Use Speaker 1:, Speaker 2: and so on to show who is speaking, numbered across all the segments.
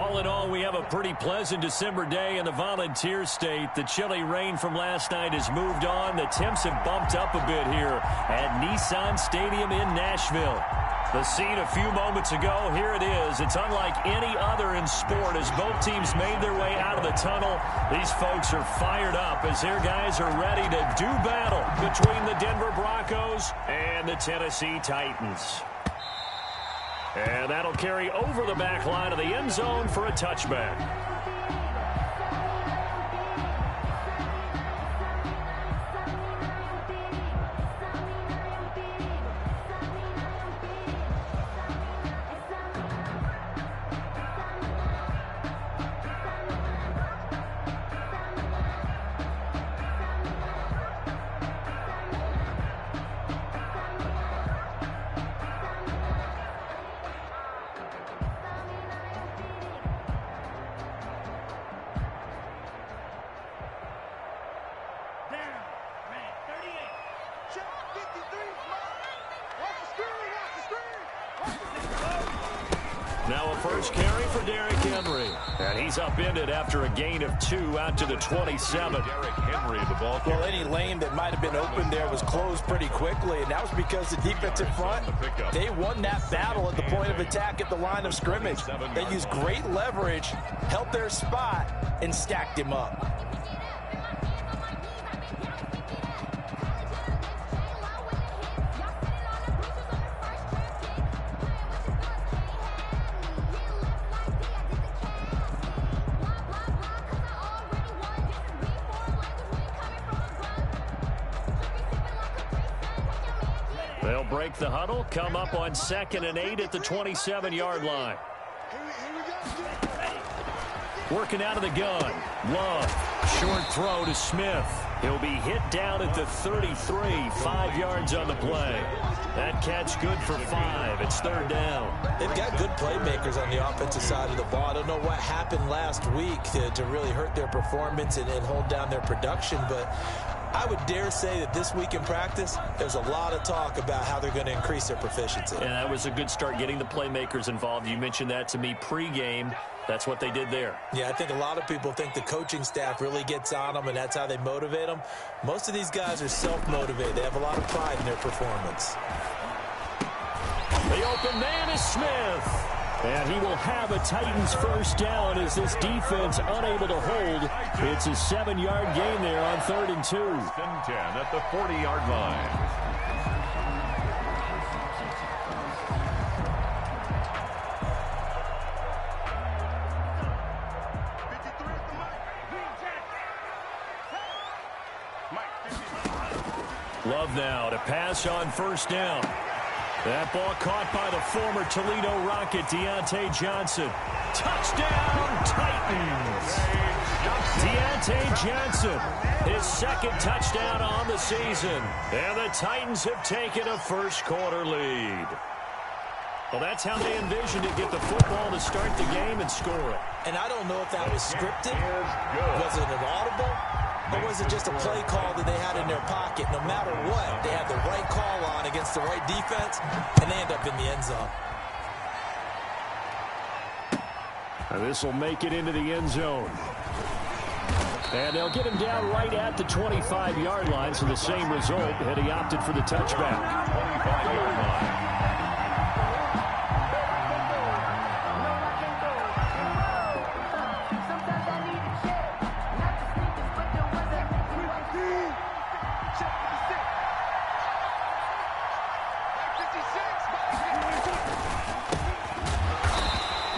Speaker 1: All in all, we have a pretty pleasant December day in the Volunteer State. The chilly rain from last night has moved on. The temps have bumped up a bit here at Nissan Stadium in Nashville. The scene a few moments ago, here it is. It's unlike any other in sport as both teams made their way out of the tunnel. These folks are fired up as their guys are ready to do battle between the Denver Broncos and the Tennessee Titans. And that'll carry over the back line of the end zone for a touchback. Now a first carry for Derrick Henry. And he's upended after a gain of 2 out to the 27.
Speaker 2: Derrick Henry, the ball carrier.
Speaker 3: Well, any lane that might have been open there was closed pretty quickly, and that was because the defensive front, they won that battle at the point of attack at the line of scrimmage. They used great leverage, held their spot, and stacked him up.
Speaker 1: They'll break the huddle, come up on 2nd and 8 at the 27-yard line. Working out of the gun. Love. Short throw to Smith. He'll be hit down at the 33, 5 yards on the play. That catch good for 5. It's 3rd down.
Speaker 3: They've got good playmakers on the offensive side of the ball. I don't know what happened last week to really hurt their performance and hold down their production, but I would dare say that this week in practice, there's a lot of talk about how they're going to increase their proficiency.
Speaker 1: And that was a good start getting the playmakers involved. You mentioned that to me pregame. That's what they did there.
Speaker 3: Yeah, I think a lot of people think the coaching staff really gets on them, and that's how they motivate them. Most of these guys are self-motivated. They have a lot of pride in their performance.
Speaker 1: The open man is Smith. And he will have a Titans first down as this defense unable to hold. It's a 7-yard gain there on 3rd and 2.
Speaker 2: 10 at the 40-yard line.
Speaker 1: Love now to pass on first down. That ball caught by the former Toledo Rocket, Deontay Johnson. Touchdown, Titans! Deontay Johnson, his 2nd touchdown on the season. And the Titans have taken a first-quarter lead. Well, that's how they envisioned to get the football to start the game and score it.
Speaker 3: And I don't know if that was scripted. Was it an audible? Or was it just a play call that they had in their pocket? No matter what, they had the right call on against the right defense, and they end up in the end zone.
Speaker 1: And this will make it into the end zone. And they'll get him down right at the 25-yard line, so the same result had he opted for the touchback.
Speaker 2: 25-yard line.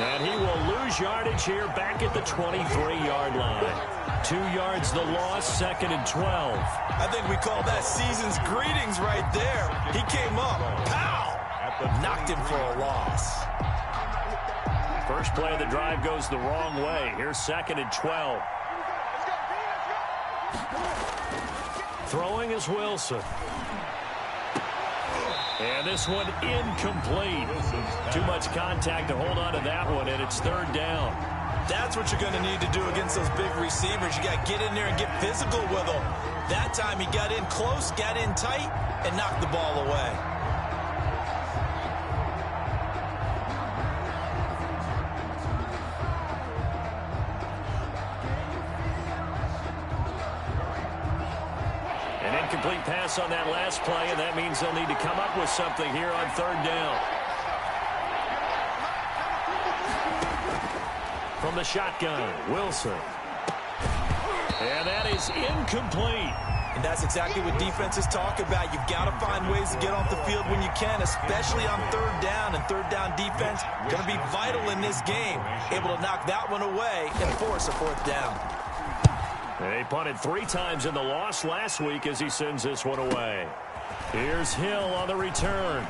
Speaker 1: And he will lose yardage here back at the 23-yard line. 2 yards the loss, 2nd and 12.
Speaker 3: I think we call that season's greetings right there. He came up, pow! Knocked him for a loss.
Speaker 1: First play of the drive goes the wrong way. Here's 2nd and 12. Throwing is Wilson. And this one incomplete. Too much contact to hold on to that one, and it's 3rd down.
Speaker 3: That's what you're going to need to do against those big receivers. You got to get in there and get physical with them. That time he got in close, got in tight, and knocked the ball away.
Speaker 1: An incomplete pass on that last play, and that means they'll need to come up with something here on third down. From the shotgun, Wilson. And that is incomplete.
Speaker 3: And that's exactly what defenses talk about. You've got to find ways to get off the field when you can, especially on third down. And third down defense going to be vital in this game. Able to knock that one away and force a fourth down.
Speaker 1: They punted 3 times in the loss last week as he sends this one away. Here's Hill on the return.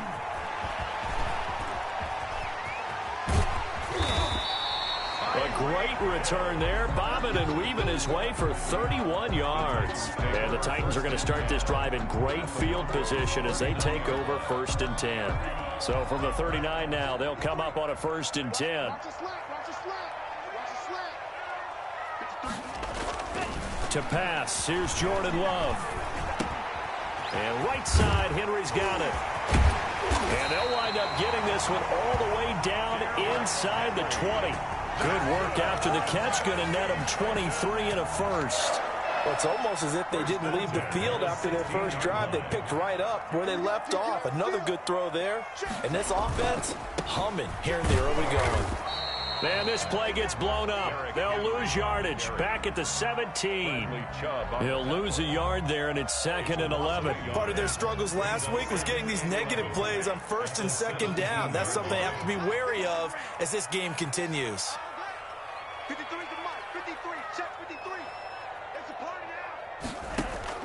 Speaker 1: A great return there, bobbing and weaving his way for 31 yards. And the Titans are going to start this drive in great field position as they take over 1st and 10. So from the 39 now, they'll come up on a 1st and 10. To pass, here's Jordan Love. And right side, Henry's got it. And they'll wind up getting this one all the way down inside the 20. Good work after the catch, going to net them 23 and a first.
Speaker 3: Well, it's almost as if they didn't leave the field after their first drive. They picked right up where they left off. Another good throw there. And this offense, humming here in the early going.
Speaker 1: Man, this play gets blown up. They'll lose yardage. Back at the 17. He'll lose a yard there, and it's 2nd and 11.
Speaker 3: Part of their struggles last week was getting these negative plays on 1st and 2nd down. That's something they have to be wary of as this game continues.
Speaker 4: 53 to Mike. 53. Check 53. It's a party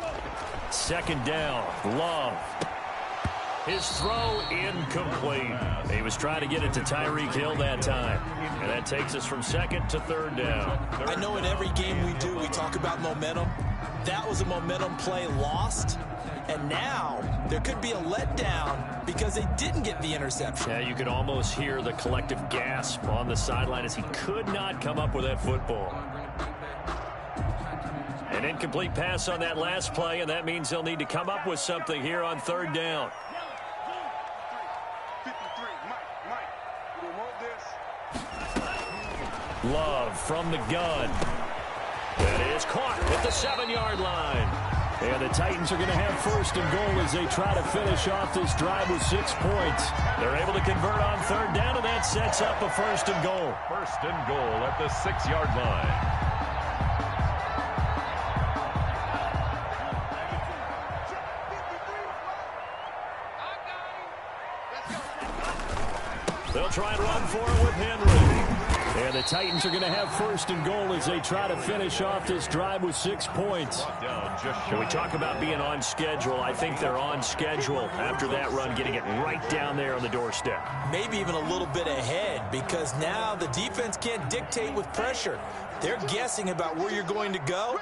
Speaker 4: now.
Speaker 1: 2nd down. Love. His throw incomplete. He was trying to get it to Tyreek Hill that time. And that takes us from 2nd to 3rd down.
Speaker 3: I know in every game we do, we talk about momentum. That was a momentum play lost. And now there could be a letdown because they didn't get the interception.
Speaker 1: Yeah, you could almost hear the collective gasp on the sideline as he could not come up with that football. An incomplete pass on that last play, and that means they'll need to come up with something here on 3rd down. Love from the gun. That is caught at the 7-yard line. And the Titans are going to have 1st and goal as they try to finish off this drive with 6 points. They're able to convert on 3rd down, and that sets up a 1st and goal.
Speaker 2: 1st and goal at the 6-yard line.
Speaker 1: They'll try and run for it with Henry. And the Titans are going to have 1st and goal as they try to finish off this drive with 6 points. When we talk about being on schedule, I think they're on schedule after that run, getting it right down there on the doorstep.
Speaker 3: Maybe even a little bit ahead because now the defense can't dictate with pressure. They're guessing about where you're going to go.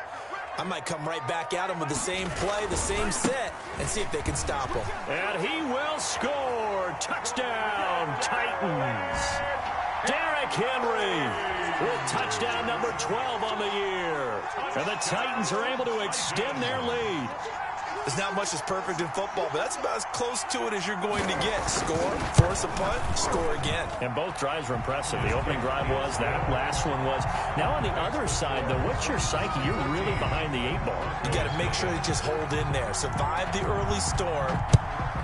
Speaker 3: I might come right back at them with the same play, the same set, and see if they can stop them.
Speaker 1: And he will score. Touchdown, Titans. Derrick Henry with touchdown number 12 on the year. And the Titans are able to extend their lead.
Speaker 3: There's not much that's perfect in football, but that's about as close to it as you're going to get. Score, force a punt, score again.
Speaker 1: And both drives were impressive. The opening drive was, that last one was. Now on the other side, though, what's your psyche? You're really behind the 8 ball.
Speaker 3: You got to make sure you just hold in there. Survive the early storm,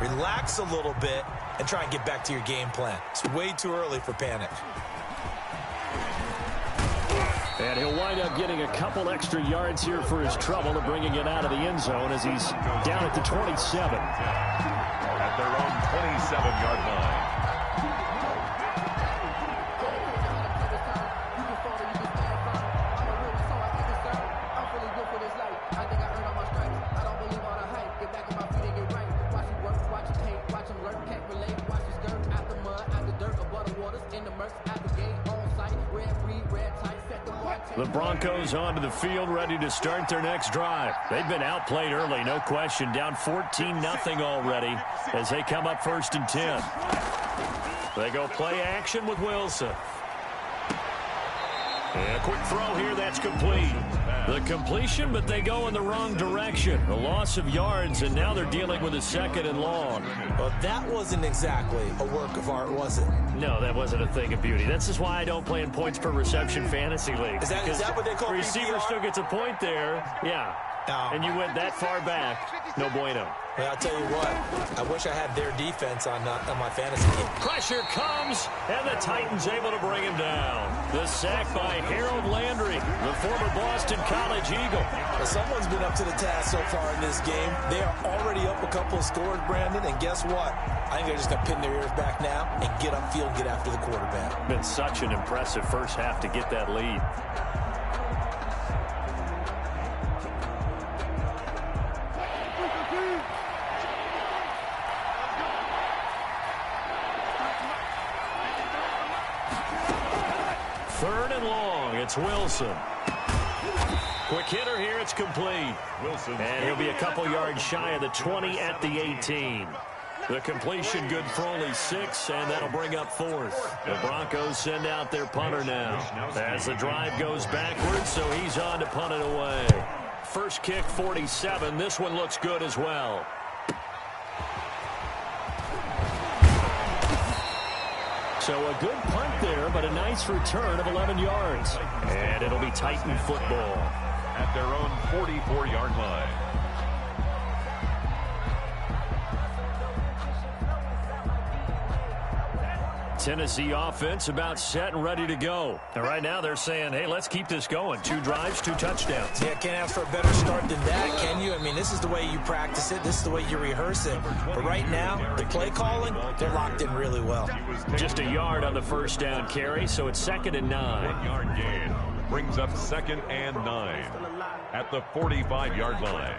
Speaker 3: relax a little bit, and try and get back to your game plan. It's way too early for panic.
Speaker 1: And he'll wind up getting a couple extra yards here for his trouble of bringing it out of the end zone as he's down at the 27.
Speaker 2: At their own 27-yard line.
Speaker 1: The Broncos onto the field, ready to start their next drive. They've been outplayed early, no question. Down 14-0 already as they come up 1st and 10. They go play action with Wilson. And a quick throw here, that's complete. The completion, but they go in the wrong direction. A loss of yards, and now they're dealing with a 2nd and long.
Speaker 3: Well, that wasn't exactly a work of art, was it?
Speaker 1: No, that wasn't a thing of beauty. This is why I don't play in points per reception fantasy league.
Speaker 3: Is that what they call
Speaker 1: receiver
Speaker 3: PPR?
Speaker 1: still gets a point there. Yeah. And you went that far back, no bueno.
Speaker 3: Well, I'll tell you what, I wish I had their defense on my fantasy team.
Speaker 1: Pressure comes, and the Titans able to bring him down. The sack by Harold Landry, the former Boston College Eagle.
Speaker 3: Well, someone's been up to the task so far in this game. They are already up a couple of scores, Brandon, and guess what? I think they're just going to pin their ears back now and get upfield and get after the quarterback.
Speaker 1: Been such an impressive first half to get that lead. Third and long, it's Wilson. Quick hitter here, it's complete.
Speaker 2: Wilson.
Speaker 1: And he'll be a couple yards shy of the 20 at the 18. The completion good for only 6, and that'll bring up fourth. The Broncos send out their punter now. As the drive goes backwards, so he's on to punt it away. First kick, 47. This one looks good as well. So a good punt there, but a nice return of 11 yards. And it'll be Titan football.
Speaker 2: At their own 44-yard line.
Speaker 1: Tennessee offense about set and ready to go. And right now they're saying, hey, let's keep this going. 2 drives, 2 touchdowns.
Speaker 3: Yeah, can't ask for a better start than that, can you? I mean, this is the way you practice it. This is the way you rehearse it. But right now, the play calling, they're locked in really well.
Speaker 1: Just a yard on the first down carry, so it's 2nd and 9.
Speaker 2: 1-yard gain brings up 2nd and 9 at the 45-yard line.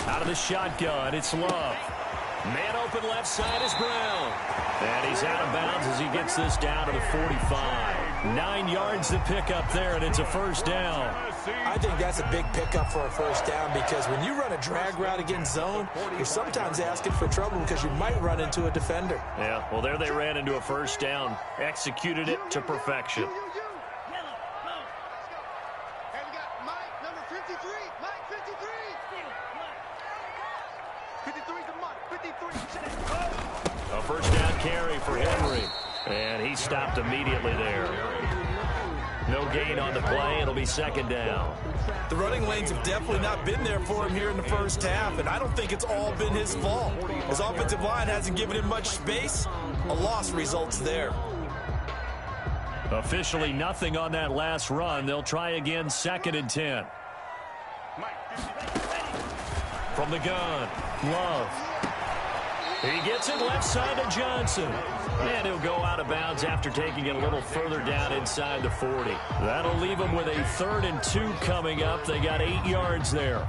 Speaker 1: Out of the shotgun, it's Love. Man open left side is Brown. And he's out of bounds as he gets this down to the 45. 9 yards to pick up there, and it's a first down.
Speaker 3: I think that's a big pickup for a first down because when you run a drag route against zone, you're sometimes asking for trouble because you might run into a defender.
Speaker 1: Yeah, well, there they ran into a first down. Executed it to perfection. A first down carry for Henry. And he stopped immediately there. No gain on the play. It'll be 2nd down.
Speaker 3: The running lanes have definitely not been there for him here in the first half, and I don't think it's all been his fault. His offensive line hasn't given him much space. A loss results there.
Speaker 1: Officially nothing on that last run. They'll try again, 2nd and 10. From the gun, Love. He gets it left side to Johnson. And he'll go out of bounds after taking it a little further down inside the 40. That'll leave him with a 3rd and 2 coming up. They got 8 yards there.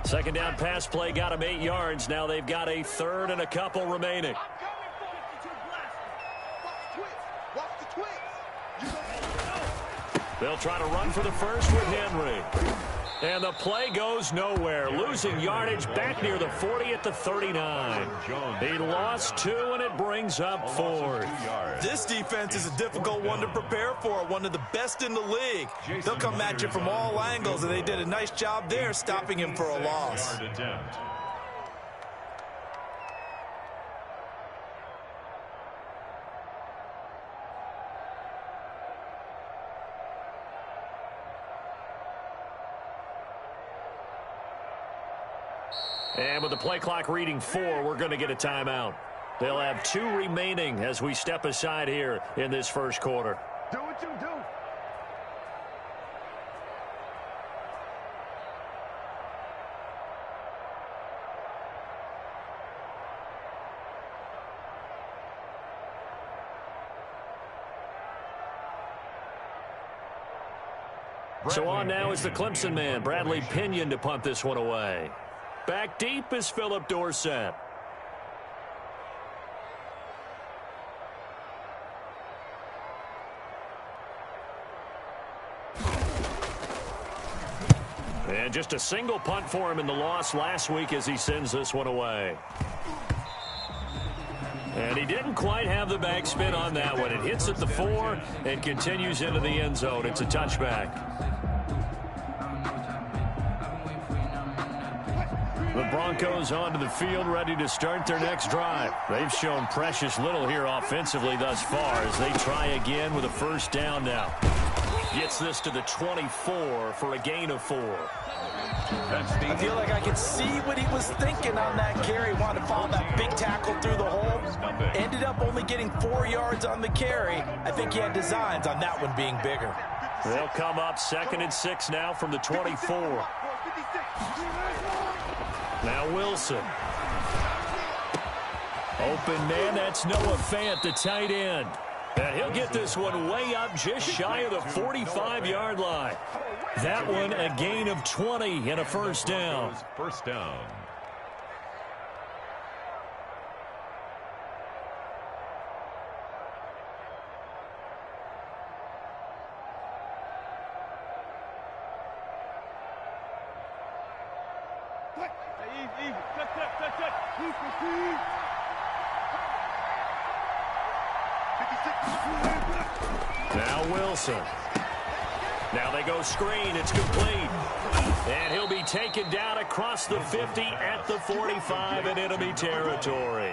Speaker 1: Second down pass play got him 8 yards. Now they've got a 3rd and a couple remaining. They'll try to run for the first with Henry. And the play goes nowhere. Losing yardage back near the 40 at the 39. He lost 2, and it brings up 4th.
Speaker 3: This defense is a difficult one to prepare for, one of the best in the league. They'll come at you from all angles, and they did a nice job there stopping him for a loss.
Speaker 1: And with the play clock reading 4, we're going to get a timeout. They'll have 2 remaining as we step aside here in this first quarter.
Speaker 4: Do what you do.
Speaker 1: So on now is the Clemson man, Bradley Pinion, to punt this one away. Back deep is Philip Dorsett. And just a single punt for him in the loss last week as he sends this one away. And he didn't quite have the backspin on that one. It hits at the 4 and continues into the end zone. It's a touchback. The Broncos onto the field, ready to start their next drive. They've shown precious little here offensively thus far as they try again with a first down now. Gets this to the 24 for a gain of 4.
Speaker 3: I feel like I could see what he was thinking on that carry. Wanted to follow that big tackle through the hole. Ended up only getting 4 yards on the carry. I think he had designs on that one being bigger.
Speaker 1: They'll come up 2nd and 6 now from the 24. Now Wilson. Open man, that's Noah Fant, the tight end. And he'll get this one way up just shy of the 45-yard line. That one a gain of 20 and a first down.
Speaker 2: First down.
Speaker 1: Now Wilson. Now they go screen. It's complete. And he'll be taken down across the 50 at the 45 in enemy territory.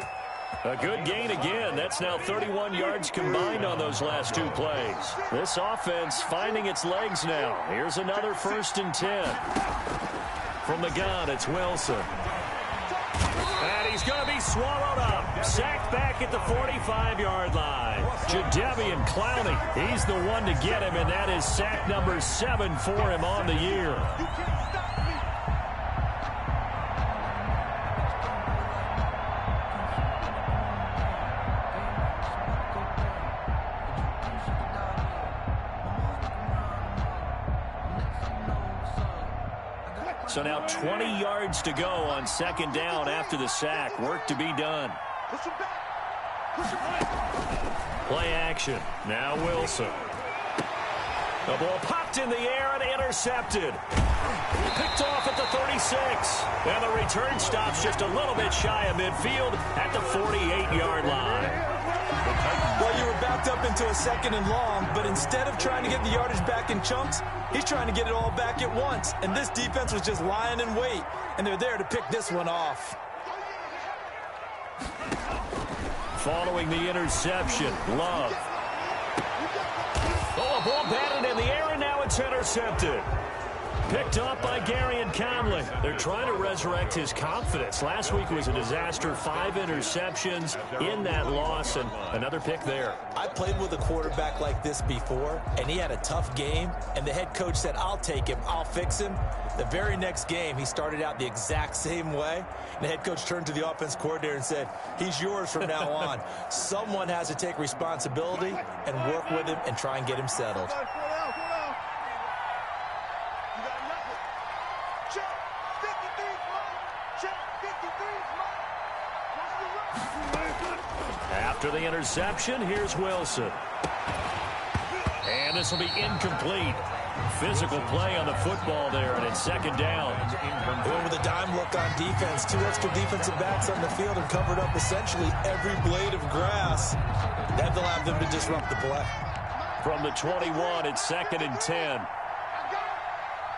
Speaker 1: A good gain again. That's now 31 yards combined on those last 2 plays. This offense finding its legs now. Here's another 1st and 10. From the gun, it's Wilson. And he's going to be swallowed up. Sacked back at the 45-yard line. Jadeveon Clowney, he's the one to get him, and that is sack number 7 for him on the year. So now 20 yards to go on 2nd down after the sack. Work to be done. Play action. Now Wilson. The ball popped in the air and intercepted. Picked off at the 36. And the return stops just a little bit shy of midfield at the 48-yard line.
Speaker 3: Well, you were backed up into a 2nd and long, but instead of trying to get the yardage back in chunks, he's trying to get it all back at once. And this defense was just lying in wait, and they're there to pick this one off.
Speaker 1: Following the interception, Love. Oh, a ball batted in the air, and now it's intercepted. Picked up by Garyon Conley. They're trying to resurrect his confidence. Last week was a disaster. 5 interceptions in that loss, and another pick there.
Speaker 3: I played with a quarterback like this before, and he had a tough game, and the head coach said, I'll take him, I'll fix him. The very next game, he started out the exact same way, and the head coach turned to the offense coordinator and said, he's yours from now on. Someone has to take responsibility and work with him and try and get him settled.
Speaker 1: After the interception, here's Wilson. And this will be incomplete. Physical play on the football there, and it's 2nd down.
Speaker 3: Going with a dime look on defense. 2 extra defensive backs on the field and covered up essentially every blade of grass. That will allow them to disrupt the play.
Speaker 1: From the 21, it's 2nd and 10.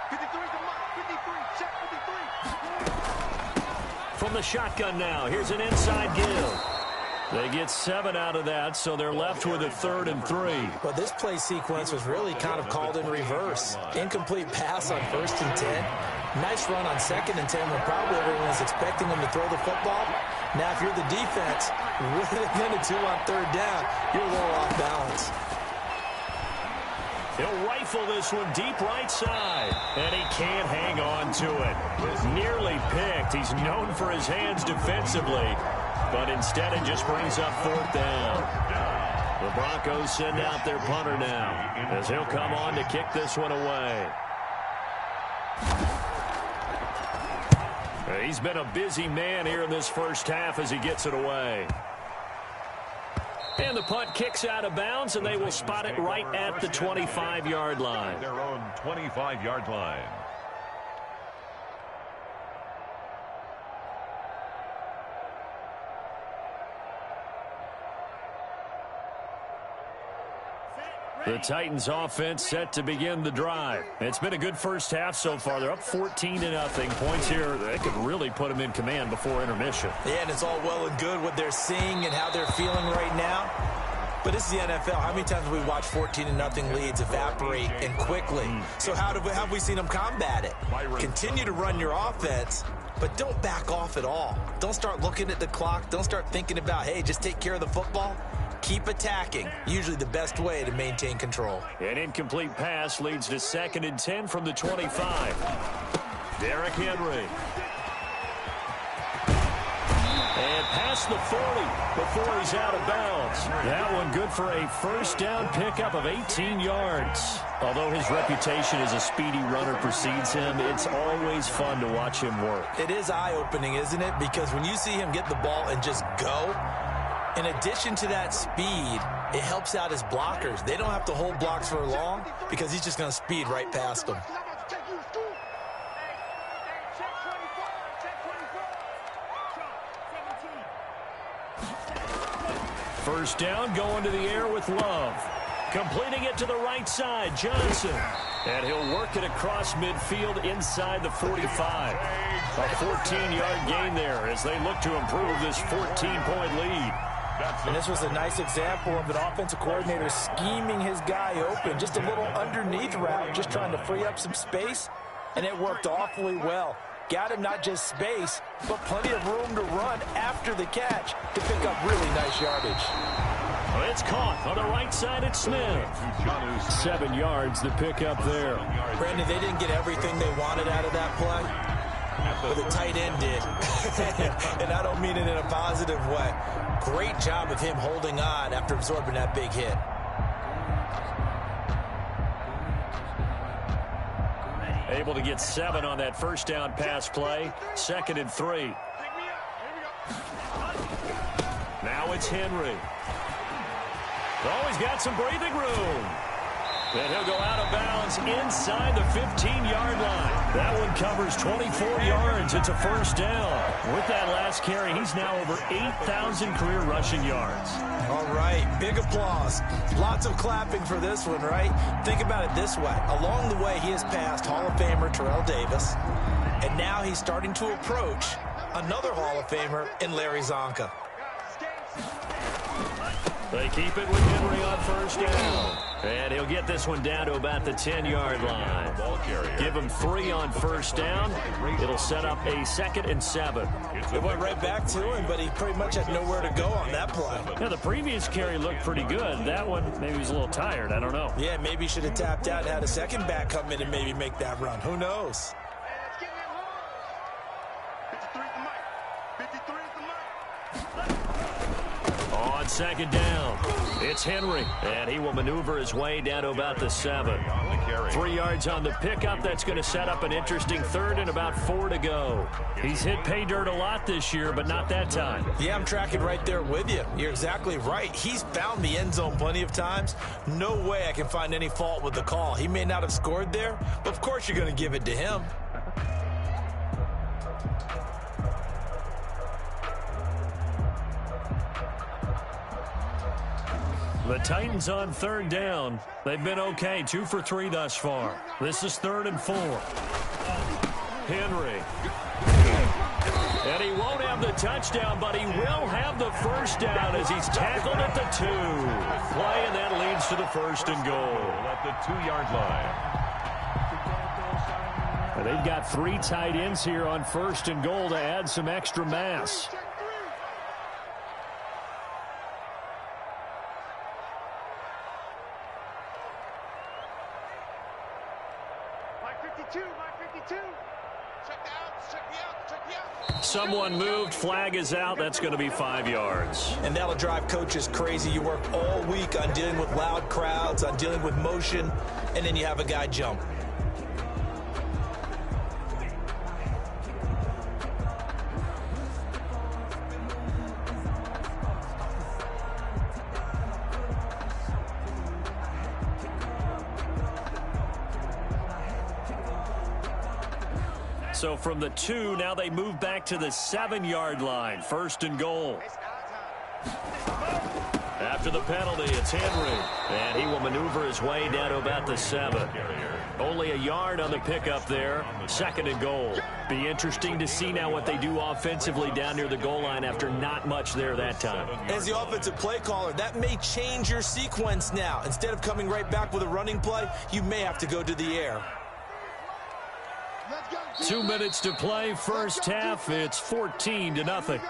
Speaker 4: 53 to Mike. 53. Check 53.
Speaker 1: From the shotgun now, here's an inside give. They get 7 out of that, so they're left with a 3rd and 3.
Speaker 3: Well, this play sequence was really kind of called in reverse. Incomplete pass on 1st and 10. Nice run on 2nd and 10 when probably everyone was expecting them to throw the football. Now, if you're the defense, with a minute 2 on 3rd down, you're a little off balance.
Speaker 1: He'll rifle this one deep right side, and he can't hang on to it. Nearly picked. He's known for his hands defensively, but instead it just brings up 4th down. The Broncos send out their punter now, as he'll come on to kick this one away. He's been a busy man here in this first half as he gets it away. And the punt kicks out of bounds, and they will spot it right at the 25-yard line.
Speaker 2: Their own 25-yard line.
Speaker 1: The Titans offense set to begin the drive. It's been a good first half so far. They're up 14-0. Points here, they could really put them in command before intermission.
Speaker 3: Yeah, and it's all well and good what they're seeing and how they're feeling right now. But this is the NFL. How many times have we watched 14-0 leads evaporate and quickly? So how have we seen them combat it? Continue to run your offense, but don't back off at all. Don't start looking at the clock. Don't start thinking about, hey, just take care of the football. Keep attacking. Usually the best way to maintain control.
Speaker 1: An incomplete pass leads to 2nd and 10 from the 25. Derrick Henry. And past the 40 before he's out of bounds. That one good for a first down pickup of 18 yards. Although his reputation as a speedy runner precedes him, it's always fun to watch him work.
Speaker 3: It is eye-opening, isn't it? Because when you see him get the ball and just go, in addition to that speed, it helps out his blockers. They don't have to hold blocks for long because he's just going to speed right past them.
Speaker 1: First down, going to the air with Love. Completing it to the right side, Johnson. And he'll work it across midfield inside the 45. A 14-yard gain there as they look to improve this 14-point lead.
Speaker 3: And this was a nice example of an offensive coordinator scheming his guy open. Just a little underneath route, just trying to free up some space, and it worked awfully well. Got him not just space, but plenty of room to run after the catch to pick up really nice yardage.
Speaker 1: Well, it's caught on the right side at Smith. 7 yards to pick up there.
Speaker 3: Brandon, they didn't get everything they wanted out of that play, but the tight end did. And I don't mean it in a positive way. Great job of him holding on after absorbing that big hit.
Speaker 1: Able to get 7 on that first down pass play. 2nd and 3. Now it's Henry. Oh, he's got some breathing room. And he'll go out of bounds inside the 15-yard line. That one covers 24 yards. It's a first down. With that last carry, he's now over 8,000 career rushing yards.
Speaker 3: All right, big applause. Lots of clapping for this one, right? Think about it this way. Along the way, he has passed Hall of Famer Terrell Davis, and now he's starting to approach another Hall of Famer in Larry Zonka.
Speaker 1: They keep it with Henry on first down. And he'll get this one down to about the 10-yard line. Give him 3 on first down. It'll set up a 2nd and 7.
Speaker 3: It went right back to him, but he pretty much had nowhere to go on that play.
Speaker 1: Yeah, the previous carry looked pretty good. That one, maybe he was a little tired. I don't know.
Speaker 3: Yeah, maybe he should have tapped out and had a second back come in and maybe make that run. Who knows?
Speaker 4: 53 is the mic. 53 is the mic.
Speaker 1: On 2nd down, it's Henry, and he will maneuver his way down to about the 7. 3 yards on the pickup. That's going to set up an interesting 3rd and about 4 to go. He's hit pay dirt a lot this year, but not that time.
Speaker 3: Yeah, I'm tracking right there with you. You're exactly right. He's found the end zone plenty of times. No way I can find any fault with the call. He may not have scored there, but of course you're going to give it to him.
Speaker 1: The Titans on 3rd down. They've been okay, 2 for 3 thus far. This is 3rd and 4. Henry. And he won't have the touchdown, but he will have the first down as he's tackled at the 2. Play, and that leads to the 1st and goal.
Speaker 2: At the 2-yard line.
Speaker 1: And they've got 3 tight ends here on 1st and goal to add some extra mass. Someone moved. Flag is out. That's going to be 5 yards.
Speaker 3: And that'll drive coaches crazy. You work all week on dealing with loud crowds, on dealing with motion, and then you have a guy jump.
Speaker 1: So from the 2, now they move back to the 7-yard line. 1st and goal. After the penalty, it's Henry. And he will maneuver his way down to about the 7. Only a yard on the pickup there. 2nd and goal. Be interesting to see now what they do offensively down near the goal line after not much there that time.
Speaker 3: As the offensive play caller, that may change your sequence now. Instead of coming right back with a running play, you may have to go to the air.
Speaker 1: 2 minutes to play, first half. It's 14-0.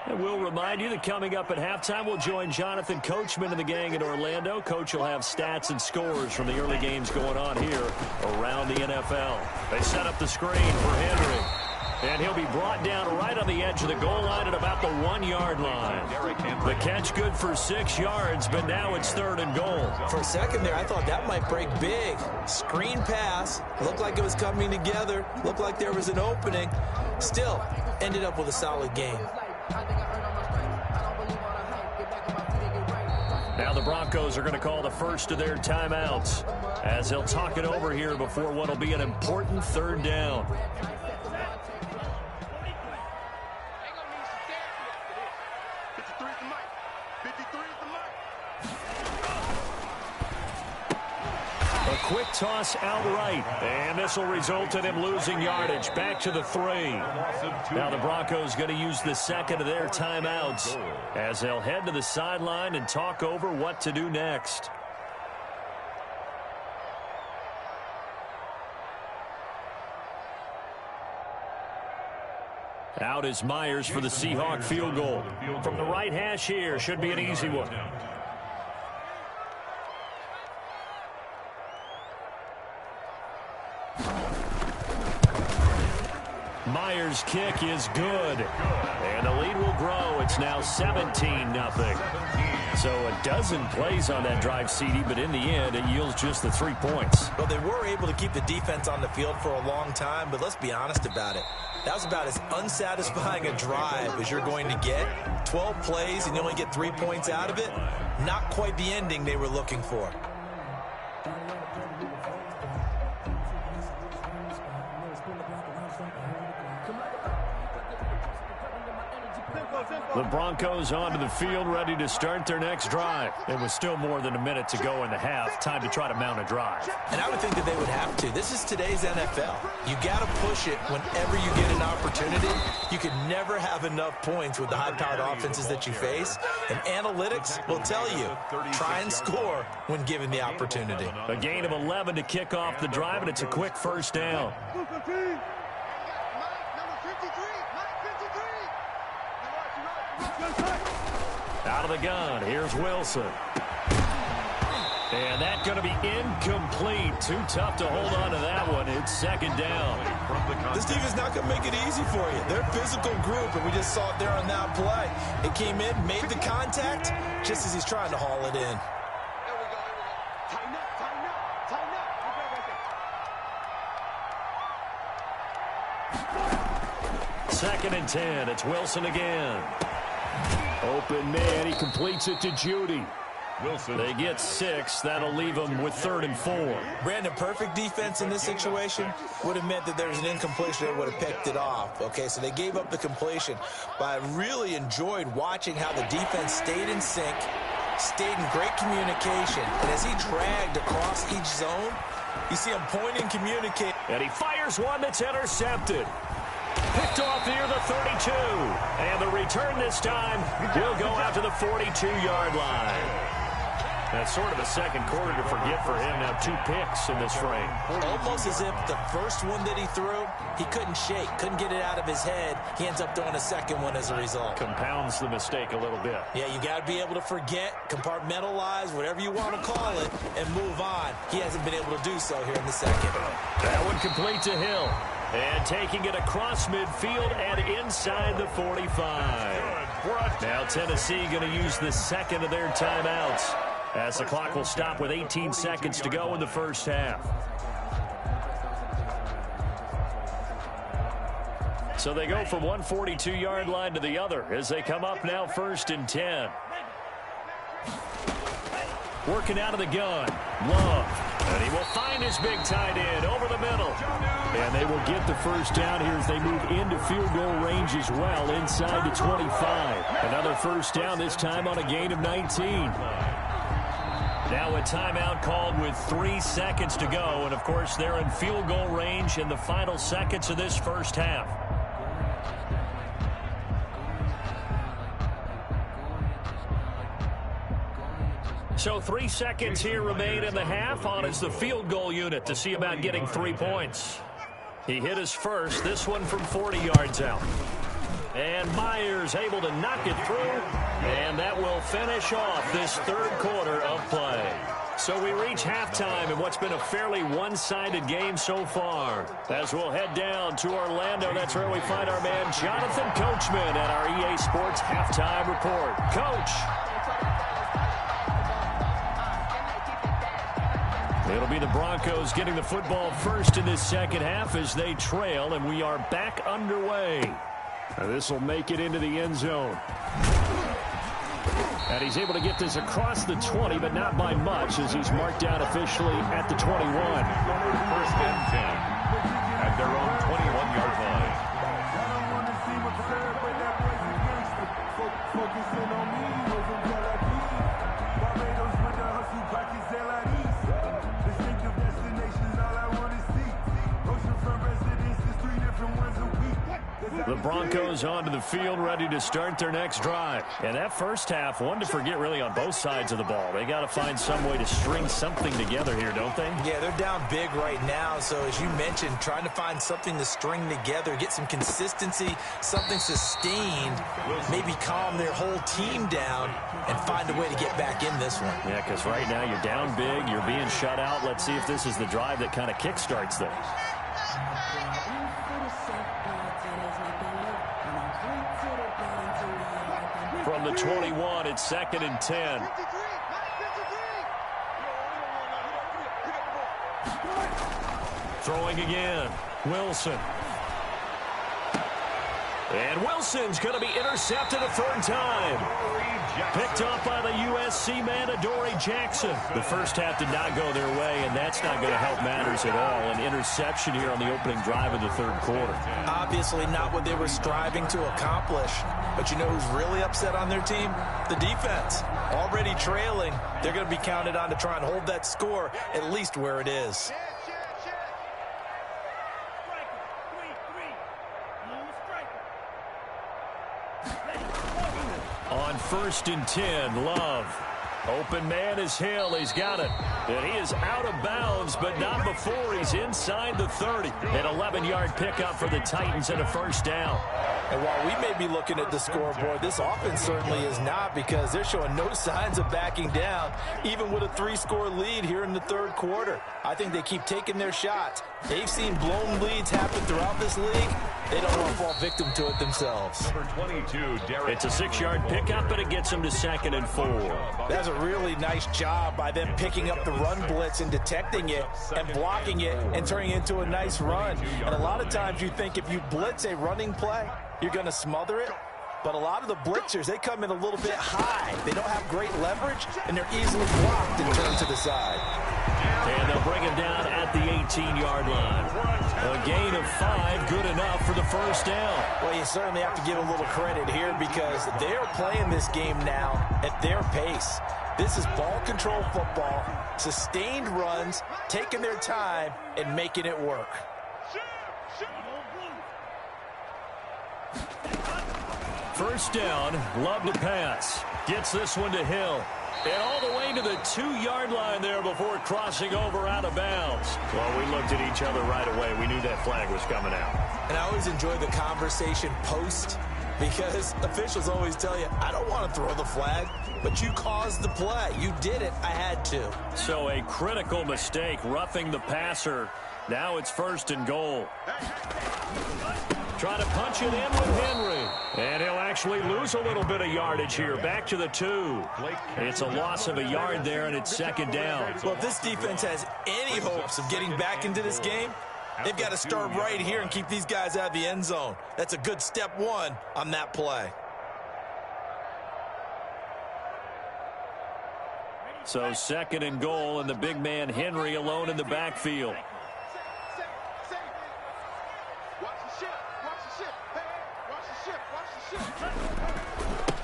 Speaker 1: And we'll remind you that coming up at halftime, we'll join Jonathan Coachman and the gang in Orlando. Coach will have stats and scores from the early games going on here around the NFL. They set up the screen for Henry. And he'll be brought down right on the edge of the goal line at about the 1-yard line. The catch good for 6 yards, but now it's 3rd and goal.
Speaker 3: For a second there, I thought that might break big. Screen pass. Looked like it was coming together. Looked like there was an opening. Still, ended up with a solid game.
Speaker 1: Now the Broncos are going to call the first of their timeouts as they'll talk it over here before what will be an important 3rd down. A quick toss outright, and this will result in him losing yardage back to the 3. Now the Broncos going to use the 2nd of their timeouts as they'll head to the sideline and talk over what to do next. Out is Myers for the Seahawk field goal. From the right hash here, should be an easy one. Myers' kick is good. And the lead will grow. It's now 17-0. So a dozen plays on that drive, CD, but in the end, it yields just the 3 points.
Speaker 3: Well, they were able to keep the defense on the field for a long time, but let's be honest about it. That was about as unsatisfying a drive as you're going to get. 12 plays and you only get 3 points out of it. Not quite the ending they were looking for.
Speaker 1: The Broncos onto the field, ready to start their next drive. It was still more than a minute to go in the half. Time to try to mount a drive.
Speaker 3: And I would think that they would have to. This is today's NFL. You got to push it whenever you get an opportunity. You can never have enough points with the high-powered offenses that you face. And analytics will tell you, try and score when given the opportunity.
Speaker 1: A gain of 11 to kick off the drive, and it's a quick first down. Out of the gun, here's Wilson. And that's going to be incomplete. Too tough to hold on to that one. It's 2nd down.
Speaker 3: This team is not going to make it easy for you. They're a physical group, and we just saw it there on that play. It came in, made the contact, just as he's trying to haul it in.
Speaker 4: There we go. Tighten up, tighten up, tighten up.
Speaker 1: Second and 10. It's Wilson again. Open man. He completes it to Judy.
Speaker 2: Wilson.
Speaker 1: They get 6. That'll leave them with 3rd and 4.
Speaker 3: Brandon, perfect defense in this situation would have meant that there was an incompletion that would have picked it off. Okay, so they gave up the completion. But I really enjoyed watching how the defense stayed in sync, stayed in great communication. And as he dragged across each zone, you see him pointing, communicate.
Speaker 1: And he fires one that's intercepted. Picked off near the 32. And the return this time will go out to the 42-yard line. That's sort of a second quarter to forget for him. Now 2 picks in this frame.
Speaker 3: Almost as if the first one that he threw, he couldn't shake, couldn't get it out of his head. He ends up throwing a second one as a result.
Speaker 1: Compounds the mistake a little bit.
Speaker 3: Yeah, you got to be able to forget, compartmentalize, whatever you want to call it, and move on. He hasn't been able to do so here in the second.
Speaker 1: That one complete to Hill. And taking it across midfield and inside the 45. Now Tennessee going to use the second of their timeouts, as the clock will stop with 18 seconds to go in the first half. So they go from one 42-yard line to the other as they come up now 1st and 10. Working out of the gun. Love. And he will find his big tight end over the middle. And they will get the first down here as they move into field goal range as well inside the 25. Another first down, this time on a gain of 19. Now a timeout called with 3 seconds to go. And, of course, they're in field goal range in the final seconds of this first half. So 3 seconds here remain in the half. On is the field goal unit to see about getting 3 points. He hit his first, this one from 40 yards out. And Myers able to knock it through. And that will finish off this third quarter of play. So we reach halftime in what's been a fairly one-sided game so far. As we'll head down to Orlando, that's where we find our man Jonathan Coachman at our EA Sports Halftime Report. Coach. It'll be the Broncos getting the football first in this second half as they trail, and we are back underway. This will make it into the end zone. And he's able to get this across the 20, but not by much as he's marked down officially at the 21.
Speaker 2: 1st and 10 at their own 21-yard line.
Speaker 1: The Broncos onto the field, ready to start their next drive. And that first half, one to forget really on both sides of the ball. They got to find some way to string something together here, don't they?
Speaker 3: Yeah, they're down big right now. So as you mentioned, trying to find something to string together, get some consistency, something sustained, maybe calm their whole team down and find a way to get back in this one.
Speaker 1: Yeah, because right now you're down big, you're being shut out. Let's see if this is the drive that kind of kickstarts things. From the 21, it's 2nd and 10. Throwing again. Wilson. And Wilson's going to be intercepted a third time. Picked up by the USC man, Adoree Jackson. The first half did not go their way, and that's not going to help matters at all. An interception here on the opening drive of the third quarter.
Speaker 3: Obviously not what they were striving to accomplish. But you know who's really upset on their team? The defense. Already trailing. They're going to be counted on to try and hold that score at least where it is.
Speaker 1: On 1st and 10, Love. Open man is Hill. He's got it. And he is out of bounds, but not before he's inside the 30. An 11-yard pickup for the Titans and a first down.
Speaker 3: And while we may be looking at the scoreboard, this offense certainly is not, because they're showing no signs of backing down, even with a 3-score lead here in the third quarter. I think they keep taking their shots. They've seen blown leads happen throughout this league. They don't want to fall victim to it themselves.
Speaker 2: Number 22, Derek.
Speaker 1: It's a 6-yard pickup, but it gets them to 2nd and 4.
Speaker 3: That's a really nice job by them picking up the run blitz and detecting it and blocking it and turning it into a nice run. And a lot of times you think if you blitz a running play, you're going to smother it. But a lot of the blitzers, they come in a little bit high. They don't have great leverage, and they're easily blocked and turned to the side.
Speaker 1: And they'll bring him down at the 18-yard line. A gain of 5, good enough for the first down.
Speaker 3: Well, you certainly have to give a little credit here because they're playing this game now at their pace. This is ball control football, sustained runs, taking their time, and making it work.
Speaker 1: First down, Love to pass. Gets this one to Hill. And all the way to the 2-yard line there before crossing over out of bounds. Well, we looked at each other right away. We knew that flag was coming out.
Speaker 3: And I always enjoy the conversation post because officials always tell you, I don't want to throw the flag, but you caused the play. You did it. I had to.
Speaker 1: So a critical mistake, roughing the passer. Now it's 1st and goal. Trying to punch it in with Henry. And he'll actually lose a little bit of yardage here. Back to the 2. It's a loss of a yard there, and it's 2nd down.
Speaker 3: Well, if this defense has any hopes of getting back into this game, They've got to start right here and keep these guys out of the end zone. That's a good step one on that play.
Speaker 1: So 2nd and goal, and the big man Henry alone in the backfield.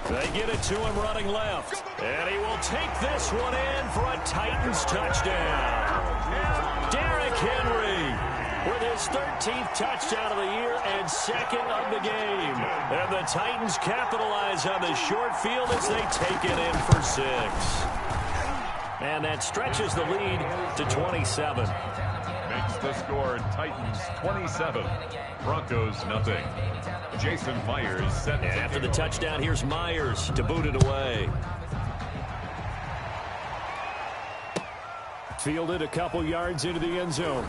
Speaker 1: They get it to him running left. And he will take this one in for a Titans touchdown. Derrick Henry with his 13th touchdown of the year and 2nd of the game. And the Titans capitalize on the short field as they take it in for 6. And that stretches the lead to 27.
Speaker 2: Makes the score Titans 27, Broncos nothing. Jason Myers set.
Speaker 1: And after the touchdown, here's Myers to boot it away. Fielded a couple yards into the end zone.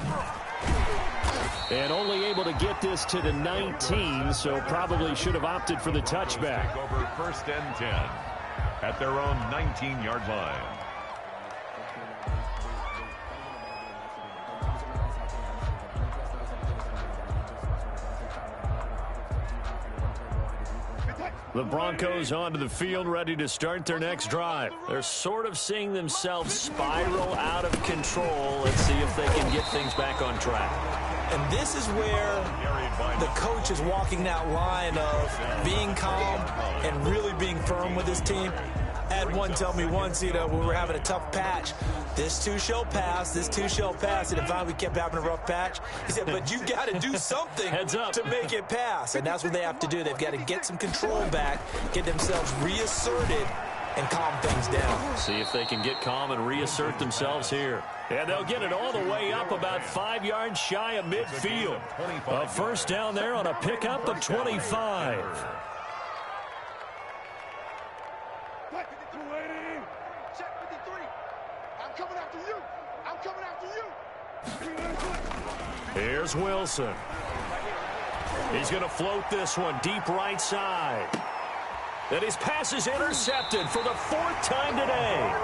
Speaker 1: And only able to get this to the 19, so probably should have opted for the touchback.
Speaker 2: Over 1st and 10 at their own 19-yard line.
Speaker 1: The Broncos onto the field, ready to start their next drive. They're sort of seeing themselves spiral out of control. Let's see if they can get things back on track.
Speaker 3: And this is where the coach is walking that line of being calm and really being firm with his team. I had one tell me once, when we were having a tough patch, this too shall pass, this too shall pass. And finally we kept having a rough patch. He said, but you've got to do something to make it pass. And that's what they have to do. They've got to get some control back, get themselves reasserted, and calm things down.
Speaker 1: See if they can get calm and reassert themselves here. And they'll get it all the way up about 5 yards shy of midfield. A first down there on a pickup of 25. Here's Wilson. He's going to float this one deep right side. And his pass is intercepted for the 4th time today.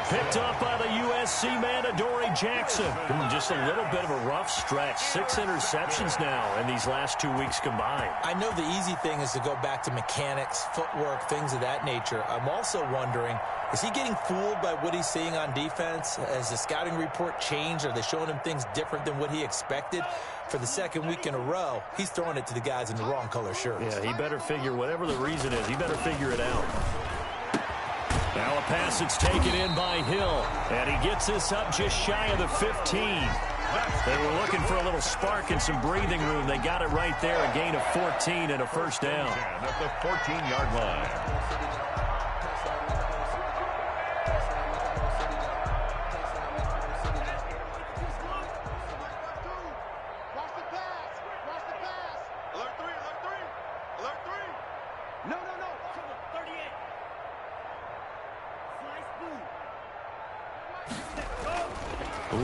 Speaker 1: Picked up by the USC man, Adoree Jackson. Just a little bit of a rough stretch. 6 interceptions now in these last 2 weeks combined.
Speaker 3: I know the easy thing is to go back to mechanics, footwork, things of that nature. I'm also wondering, is he getting fooled by what he's seeing on defense? Has the scouting report changed? Are they showing him things different than what he expected? For the 2nd week in a row, he's throwing it to the guys in the wrong color shirts.
Speaker 1: Yeah, he better figure, whatever the reason is, he better figure it out. Now a pass that's taken in by Hill, and he gets this up just shy of the 15. They were looking for a little spark and some breathing room. They got it right there, a gain of 14 and a first down.
Speaker 2: At the 14-yard line.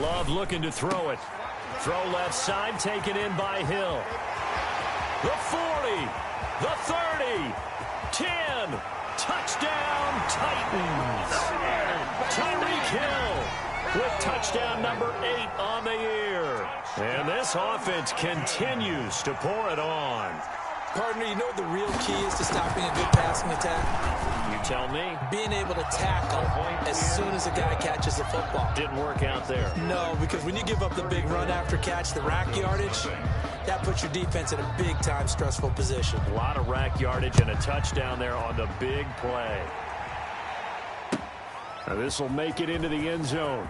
Speaker 1: Love looking to throw it. Throw left side, taken in by Hill. The 40, the 30, 10, touchdown Titans. Tyreek Hill with touchdown number 8 on the year. And this offense continues to pour it on.
Speaker 3: Partner, you know what the real key is to stopping a good passing attack?
Speaker 1: You tell me.
Speaker 3: Being able to tackle as soon as a guy catches the football.
Speaker 1: Didn't work out there.
Speaker 3: No, because when you give up the big run after catch, the rack yardage, that puts your defense in a big-time stressful position.
Speaker 1: A lot of rack yardage and a touchdown there on the big play. Now this will make it into the end zone.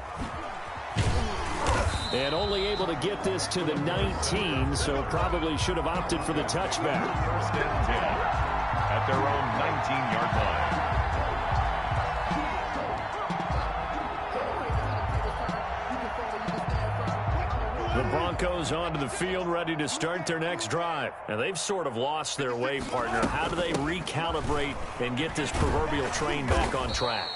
Speaker 1: And only able to get this to the 19, so probably should have opted for the touchback.
Speaker 2: 1st and 10 at their own 19-yard line.
Speaker 1: The Broncos onto the field, ready to start their next drive. And they've sort of lost their way, partner. How do they recalibrate and get this proverbial train back on track?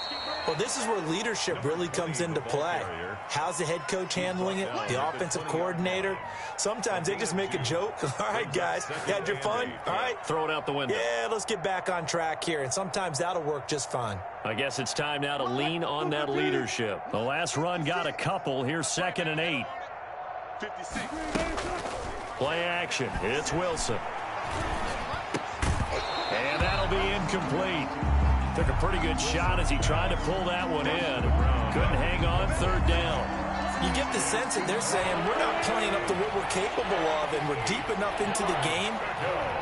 Speaker 3: Well, this is where leadership really comes into play. How's the head coach handling it? The offensive coordinator? Sometimes they just make a joke. All right, guys, you had your fun? All right.
Speaker 1: Throw it out the window.
Speaker 3: Yeah, let's get back on track here. And sometimes that'll work just fine.
Speaker 1: I guess it's time now to lean on that leadership. The last run got a couple. Here's 2nd and 8.
Speaker 4: 56.
Speaker 1: Play action. It's Wilson. And that'll be incomplete. Took a pretty good shot as he tried to pull that one in. Couldn't hang on. Third down.
Speaker 3: You get the sense that they're saying we're not playing up to what we're capable of, and we're deep enough into the game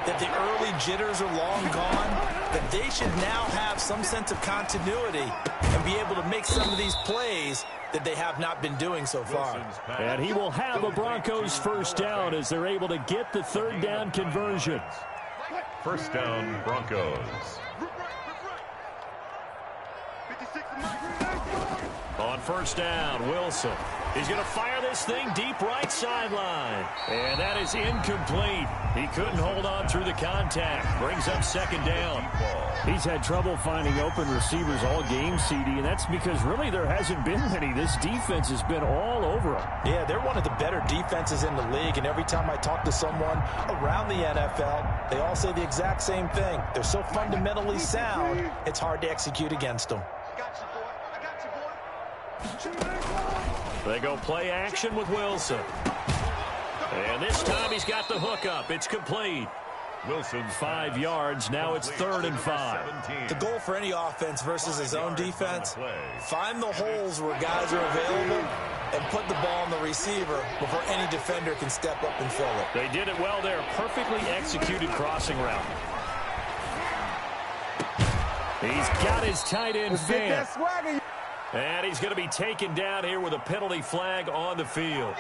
Speaker 3: that the early jitters are long gone, that they should now have some sense of continuity and be able to make some of these plays that they have not been doing so far.
Speaker 1: And he will have a Broncos first down as they're able to get the third down conversion.
Speaker 2: First down, Broncos.
Speaker 1: On first down, Wilson. He's going to fire this thing deep right sideline. And that is incomplete. He couldn't hold on through the contact. Brings up second down. He's had trouble finding open receivers all game, CD, and that's because really there hasn't been many. This defense has been all over him.
Speaker 3: Yeah, they're one of the better defenses in the league, and every time I talk to someone around the NFL, they all say the exact same thing. They're so fundamentally sound, it's hard to execute against them.
Speaker 1: They go play action with Wilson. And this time he's got the hook up. It's complete.
Speaker 2: Wilson
Speaker 1: 5 yards. Now it's 3rd and 5.
Speaker 3: The goal for any offense versus his own defense, find the holes where guys are available and put the ball on the receiver before any defender can step up and fill it.
Speaker 1: They did it well there. Perfectly executed crossing route. He's got his tight end fan. And he's going to be taken down here with a penalty flag on the field.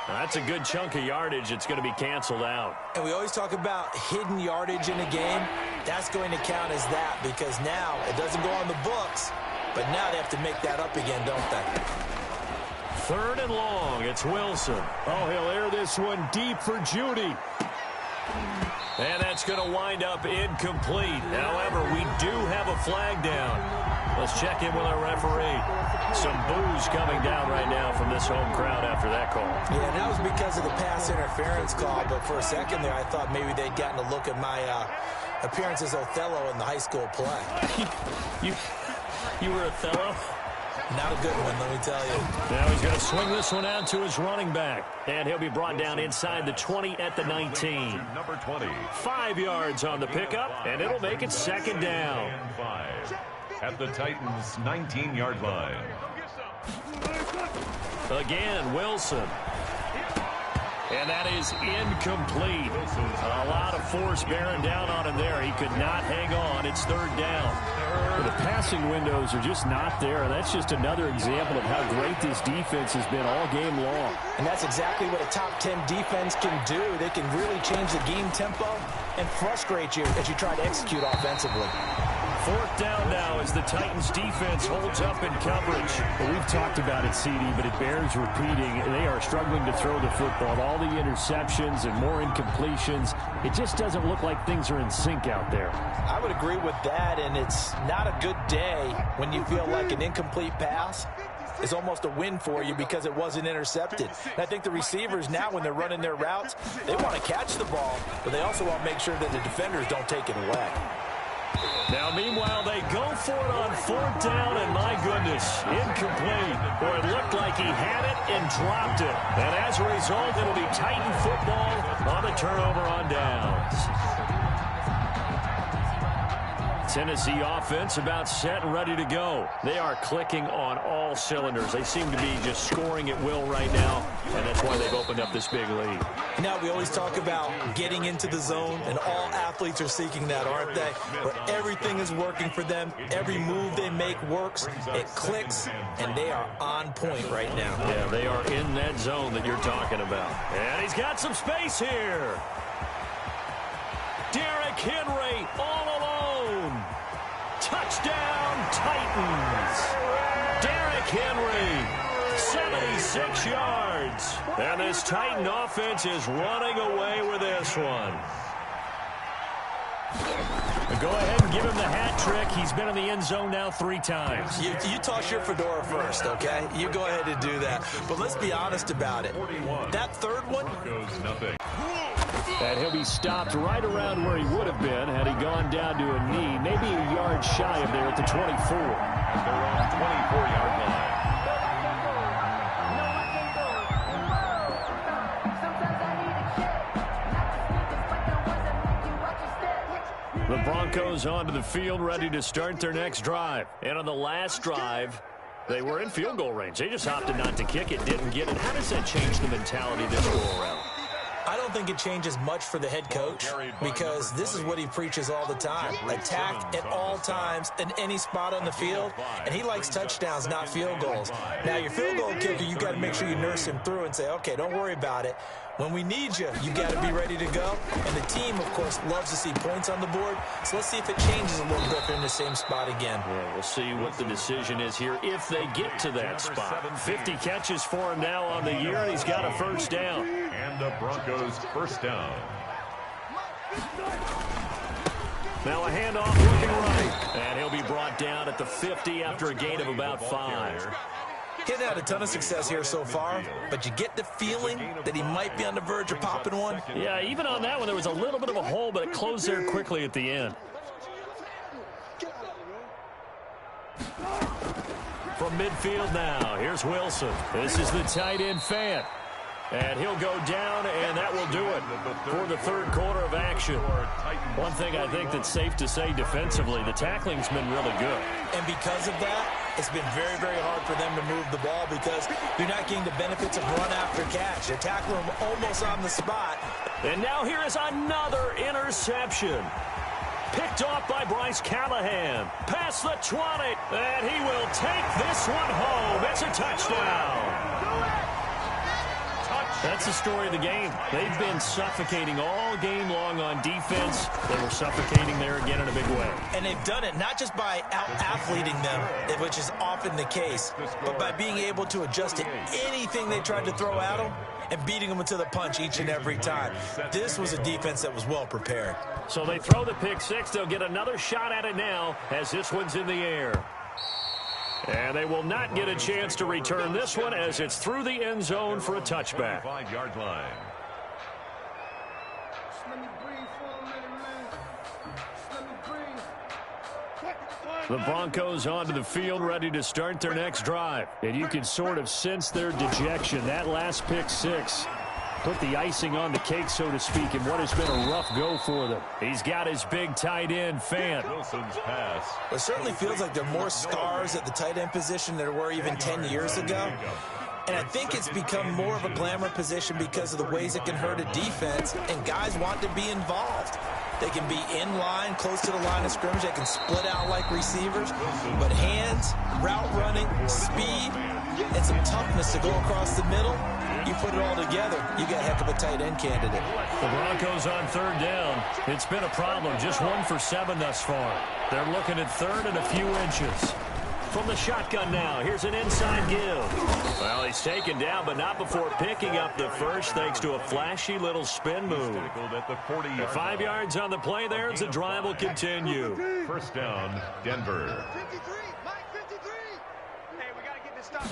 Speaker 1: That's a good chunk of yardage. It's going to be canceled out.
Speaker 3: And we always talk about hidden yardage in a game. That's going to count as that because now it doesn't go on the books, but now they have to make that up again, don't they?
Speaker 1: 3rd and long. It's Wilson. Oh, he'll air this one deep for Judy. And that's going to wind up incomplete. However, we do have a flag down. Let's check in with our referee. Some boos coming down right now from this home crowd after that call.
Speaker 3: Yeah, and that was because of the pass interference call, but for a second there I thought maybe they'd gotten a look at my appearance as Othello in the high school play.
Speaker 1: You were Othello?
Speaker 3: Not a good one, let me tell you.
Speaker 1: Now he's going to swing this one out to his running back. And he'll be brought down inside the 20 at the 19.
Speaker 2: Number 20.
Speaker 1: 5 yards on the pickup, and it'll make it 2nd down.
Speaker 2: And 5 at the Titans' 19-yard line.
Speaker 1: Again, Wilson. And that is incomplete. A lot of force bearing down on him there. He could not hang on. It's 3rd down. The passing windows are just not there. That's just another example of how great this defense has been all game long.
Speaker 3: And that's exactly what a top 10 defense can do. They can really change the game tempo and frustrate you as you try to execute offensively.
Speaker 1: 4th down now as the Titans defense holds up in coverage. Well, we've talked about it, CD, but it bears repeating. They are struggling to throw the football. All the interceptions and more incompletions. It just doesn't look like things are in sync out there.
Speaker 3: I would agree with that, and it's not a good day when you feel like an incomplete pass is almost a win for you because it wasn't intercepted. And I think the receivers now, when they're running their routes, they want to catch the ball, but they also want to make sure that the defenders don't take it away.
Speaker 1: Now, meanwhile, they go for it on 4th down, and my goodness, incomplete. Or it looked like he had it and dropped it. And as a result, it'll be Titan football on the turnover on downs. Tennessee offense about set and ready to go. They are clicking on all cylinders. They seem to be just scoring at will right now, and that's why they've opened up this big lead.
Speaker 3: Now, we always talk about getting into the zone, and all athletes are seeking that, aren't they? Where everything is working for them. Every move they make works. It clicks, and they are on point right now.
Speaker 1: Yeah, they are in that zone that you're talking about. And he's got some space here. Derrick Henry all alone. Touchdown, Titans. Derrick Henry, 76 yards. And this Titan offense is running away with this one. Go ahead and give him the hat trick. He's been in the end zone now 3 times.
Speaker 3: You toss your fedora first, okay? You go ahead and do that. But let's be honest about it. That third one
Speaker 2: goes nothing.
Speaker 1: And he'll be stopped right around where he would have been had he gone down to a knee, maybe a yard shy of there at the 24.
Speaker 2: And they're on 24-yard line.
Speaker 1: Broncos onto the field, ready to start their next drive. And on the last drive, they were in field goal range. They just opted not to kick it, didn't get it. How does that change the mentality this go around?
Speaker 3: I don't think it changes much for the head coach because this is what he preaches all the time. Attack at all times in any spot on the field, and he likes touchdowns, not field goals. Now, your field goal kicker, you got to make sure you nurse him through and say, okay, don't worry about it. When we need you, you got to be ready to go. And the team, of course, loves to see points on the board. So let's see if it changes a little bit in the same spot again.
Speaker 1: Yeah, we'll see what the decision is here if they get to that spot. 50 catches for him now on the year, and he's got a first down.
Speaker 2: And the Broncos first down.
Speaker 1: Now a handoff looking right. And he'll be brought down at the 50 after a gain of about 5.
Speaker 3: He hasn't had a ton of success here so far, but you get the feeling that he might be on the verge of popping one.
Speaker 1: Yeah, even on that one, there was a little bit of a hole, but it closed there quickly at the end. From midfield now, here's Wilson. This is the tight end Fant. And he'll go down, and that will do it for the third quarter of action. One thing I think that's safe to say defensively, the tackling's been really good.
Speaker 3: And because of that, it's been very, very hard for them to move the ball because you're not getting the benefits of run after catch. They're tackling them almost on the spot.
Speaker 1: And now here is another interception. Picked off by Bryce Callahan. Past the 20, and he will take this one home. It's a touchdown. That's the story of the game. They've been suffocating all game long on defense. They were suffocating there again in a big way.
Speaker 3: And they've done it not just by out-athleting them, which is often the case, but by being able to adjust to anything they tried to throw at them and beating them into the punch each and every time. This was a defense that was well prepared.
Speaker 1: So they throw the pick six. They'll get another shot at it now as this one's in the air. And they will not get a chance to return this one as it's through the end zone for a touchback.
Speaker 2: 5-yard line.
Speaker 1: The Broncos onto the field, ready to start their next drive. And you can sort of sense their dejection. That last pick six put the icing on the cake, so to speak, in what has been a rough go for them. He's got his big tight end, Fant.
Speaker 2: Wilson's pass.
Speaker 3: It certainly feels like there are more stars at the tight end position than there were even 10 years ago. And I think it's become more of a glamour position because of the ways it can hurt a defense, and guys want to be involved. They can be in line, close to the line of scrimmage. They can split out like receivers. But hands, route running, speed, and some toughness to go across the middle, you put it all together, you got a heck of a tight end candidate.
Speaker 1: The Broncos on third down. It's been a problem. Just 1 for 7 thus far. They're looking at third and a few inches. From the shotgun now, here's an inside give. Well, he's taken down, but not before picking up the first, thanks to a flashy little spin move.
Speaker 2: At
Speaker 1: 5 yards on the play there, as the drive will continue.
Speaker 2: First down, Denver.
Speaker 4: 53, Mike, 53. Hey, we got to get this stuff.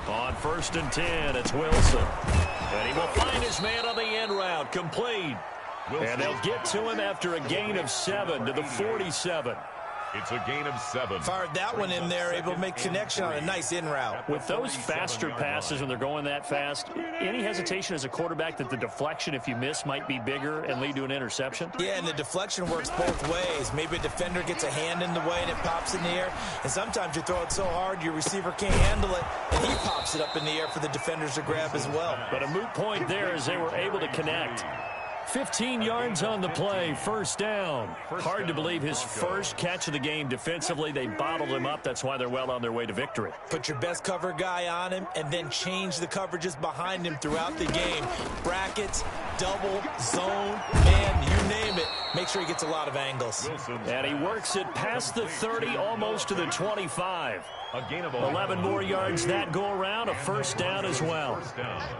Speaker 1: On 1st and 10, it's Wilson. And he will find his man on the end route, complete. And they'll get to him after a gain of 7 to the 47.
Speaker 2: It's a gain of 7.
Speaker 3: Fired that one in there, able to make connection on a nice in route.
Speaker 1: With those faster passes when they're going that fast, any hesitation as a quarterback that the deflection, if you miss, might be bigger and lead to an interception?
Speaker 3: Yeah, and the deflection works both ways. Maybe a defender gets a hand in the way and it pops in the air. And sometimes you throw it so hard your receiver can't handle it, and he pops it up in the air for the defenders to grab as well.
Speaker 1: But a moot point there as they were able to connect. 15 yards on the play, first down. Hard to believe his first catch of the game defensively. They bottled him up. That's why they're well on their way to victory.
Speaker 3: Put your best cover guy on him and then change the coverages behind him throughout the game. Brackets, double, zone, man, you name it. Make sure he gets a lot of angles.
Speaker 1: And he works it past the 30, almost to the 25. 11 more yards that go around, a first down as well.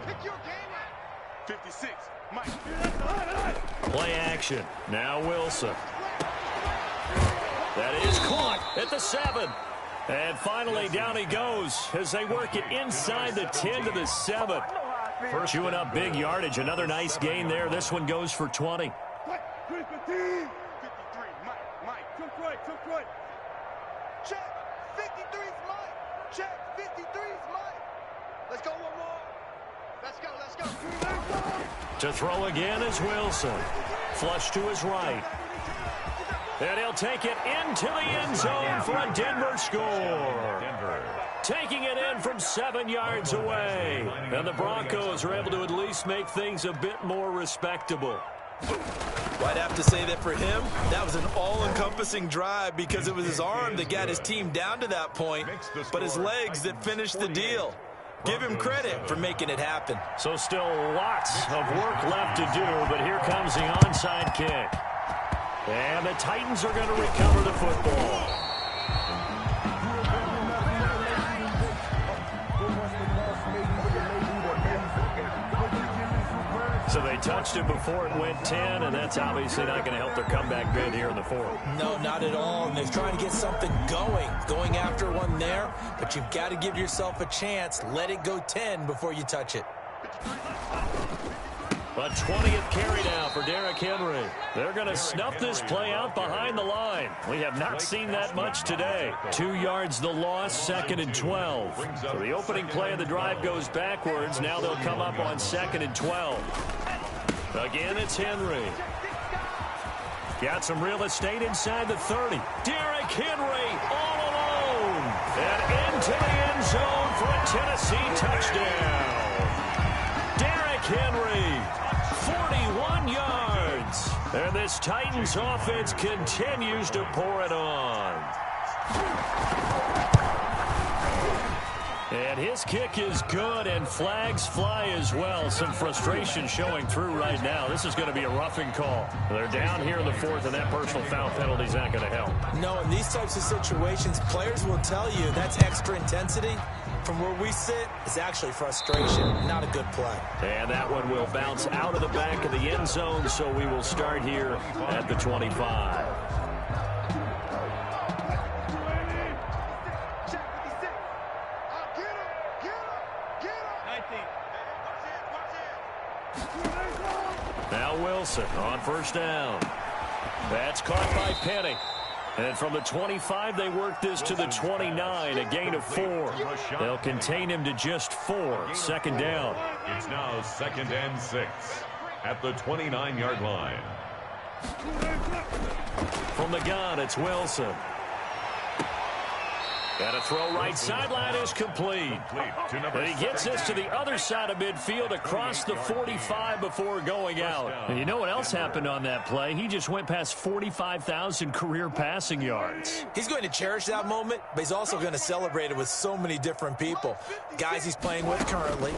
Speaker 4: Pick your game out. 56. Mike.
Speaker 1: Play action. Now Wilson. That is caught at the 7. And finally down he goes as they work it inside the 10 to the 7. Chewing up big yardage. Another nice gain there. This one goes for 20.
Speaker 4: 53, Mike. Took right. Check. 53's Mike. Check. 53's Mike. Let's go one more. Let's go.
Speaker 1: To throw again is Wilson. Flush to his right. And he'll take it into the end zone for a Denver score. Taking it in from 7 yards away. And the Broncos are able to at least make things a bit more respectable.
Speaker 3: Well, I'd have to say that for him, that was an all-encompassing drive because it was his arm that got his team down to that point, but his legs that finished the deal. Give him credit for making it happen.
Speaker 1: So still lots of work left to do, but here comes the onside kick. And the Titans are going to recover the football. So they touched it before it went 10, and that's obviously not going to help their comeback bid here in the fourth.
Speaker 3: No, not at all. And they're trying to get something going after one there. But you've got to give yourself a chance. Let it go 10 before you touch it.
Speaker 1: A 20th carry now for Derrick Henry. They're going to snuff this play out behind the line. We have not seen that much today. 2 yards the loss, 2nd and 12. So the opening play of the drive goes backwards. Now they'll come up on 2nd and 12. Again, it's Henry. Got some real estate inside the 30. Derrick Henry all alone. And into the end zone for a Tennessee touchdown. Derrick Henry, 41 yards. And this Titans offense continues to pour it on. And his kick is good, and flags fly as well. Some frustration showing through right now. This is going to be a roughing call. They're down here in the fourth, and that personal foul penalty is not going to help.
Speaker 3: No, in these types of situations, players will tell you that's extra intensity. From where we sit, it's actually frustration, not a good play.
Speaker 1: And that one will bounce out of the back of the end zone, so we will start here at the 25. Now Wilson on first down. That's caught by Penny. And from the 25, they work this to the 29, a gain of 4. They'll contain him to just 4. 2nd down.
Speaker 2: It's now 2nd and 6 at the 29-yard line.
Speaker 1: From the gun, it's Wilson. And a throw right sideline is complete. And he gets this to the other side of midfield across the 45 before going out. And you know what else happened on that play? He just went past 45,000 career passing yards.
Speaker 3: He's going to cherish that moment, but he's also going to celebrate it with so many different people. Guys he's playing with currently,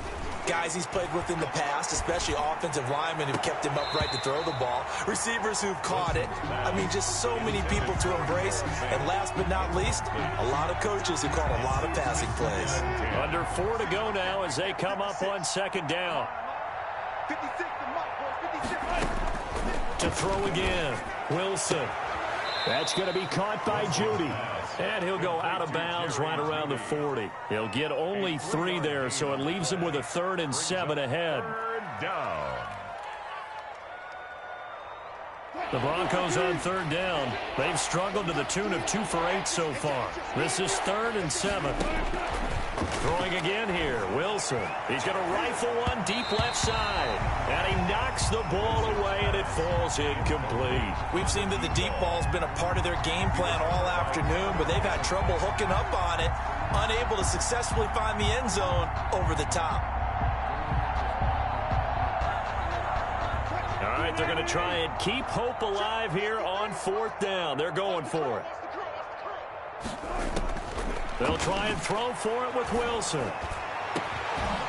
Speaker 3: guys he's played with in the past, especially offensive linemen who've kept him upright to throw the ball, receivers who've caught it. I mean, just so many people to embrace. And last but not least, a lot of coaches who call a lot of passing plays.
Speaker 1: Under 4 to go now as they come up on 2nd down.
Speaker 4: 56 to Mike, boys, 56.
Speaker 1: To throw again, Wilson. That's going to be caught by Judy. And he'll go out of bounds right around the 40. He'll get only 3 there, so it leaves him with a 3rd and 7 ahead.
Speaker 2: Third down.
Speaker 1: The Broncos on 3rd down. They've struggled to the tune of 2 for 8 so far. This is 3rd and 7. Throwing again here, Wilson. He's going to rifle one deep left side. And he knocks the ball away, and it falls incomplete.
Speaker 3: We've seen that the deep ball's been a part of their game plan all afternoon, but they've had trouble hooking up on it, unable to successfully find the end zone over the top.
Speaker 1: All right, they're going to try and keep hope alive here on 4th down. They're going for it. They'll try and throw for it with Wilson.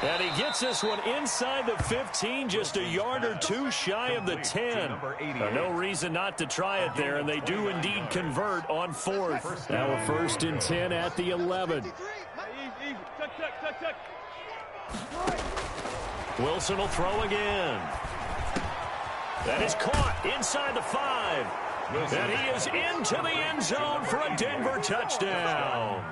Speaker 1: And he gets this one inside the 15, just a yard or 2 shy of the 10. No reason not to try it there, and they do indeed convert on 4th. Now a 1st and 10 at the 11. Wilson will throw again. That is caught inside the 5. And he is into the end zone for a Denver touchdown.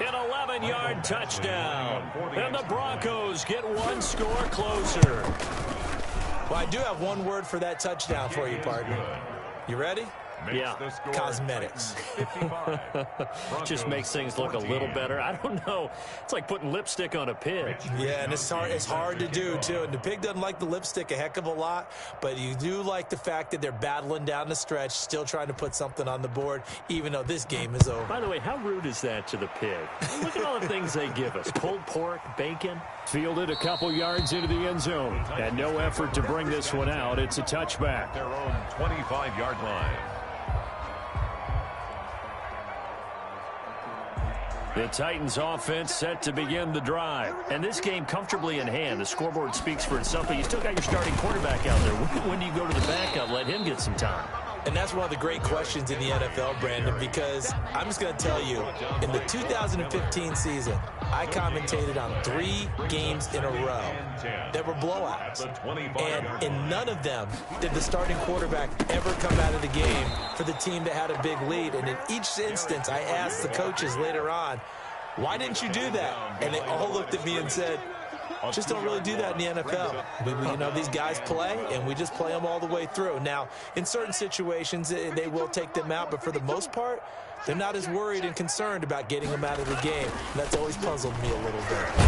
Speaker 1: An 11-yard touchdown. And the Broncos get 1 score closer.
Speaker 3: Well, I do have one word for that touchdown for you, partner. You ready?
Speaker 1: Yeah.
Speaker 3: Cosmetics.
Speaker 1: Just makes things look a little better. I don't know. It's like putting lipstick on a pig.
Speaker 3: Yeah, and it's hard to do, too. And the pig doesn't like the lipstick a heck of a lot, but you do like the fact that they're battling down the stretch, still trying to put something on the board, even though this game is over.
Speaker 1: By the way, how rude is that to the pig? Look at all the things they give us. Pulled pork, bacon. Fielded a couple yards into the end zone. And no effort to bring this one out. It's a touchback.
Speaker 2: Their own 25-yard line.
Speaker 1: The Titans offense set to begin the drive. And this game comfortably in hand. The scoreboard speaks for itself, but you still got your starting quarterback out there. When do you go to the backup, let him get some time?
Speaker 3: And that's one of the great questions in the NFL, Brandon, because I'm just going to tell you, in the 2015 season, I commentated on 3 games in a row that were blowouts. And in none of them did the starting quarterback ever come out of the game for the team that had a big lead. And in each instance, I asked the coaches later on, why didn't you do that? And they all looked at me and said, just don't really do that in the NFL. These guys play, and we just play them all the way through. Now, in certain situations, they will take them out, but for the most part, they're not as worried and concerned about getting them out of the game. And that's always puzzled me a little bit.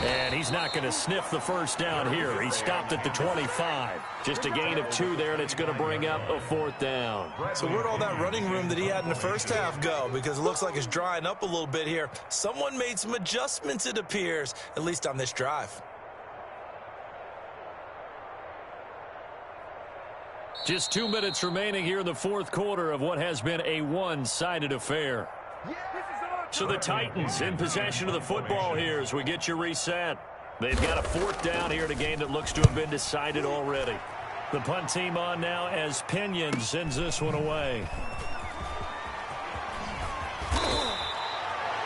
Speaker 1: And he's not going to sniff the first down here. He stopped at the 25. Just a gain of 2 there, and it's going to bring up a 4th down.
Speaker 3: So where'd all that running room that he had in the first half go? Because it looks like it's drying up a little bit here. Someone made some adjustments, it appears, at least on this drive.
Speaker 1: Just 2 minutes remaining here in the 4th quarter of what has been a one-sided affair. So the Titans in possession of the football here as we get you reset. They've got a 4th down here in a game that looks to have been decided already. The punt team on now as Pinion sends this one away.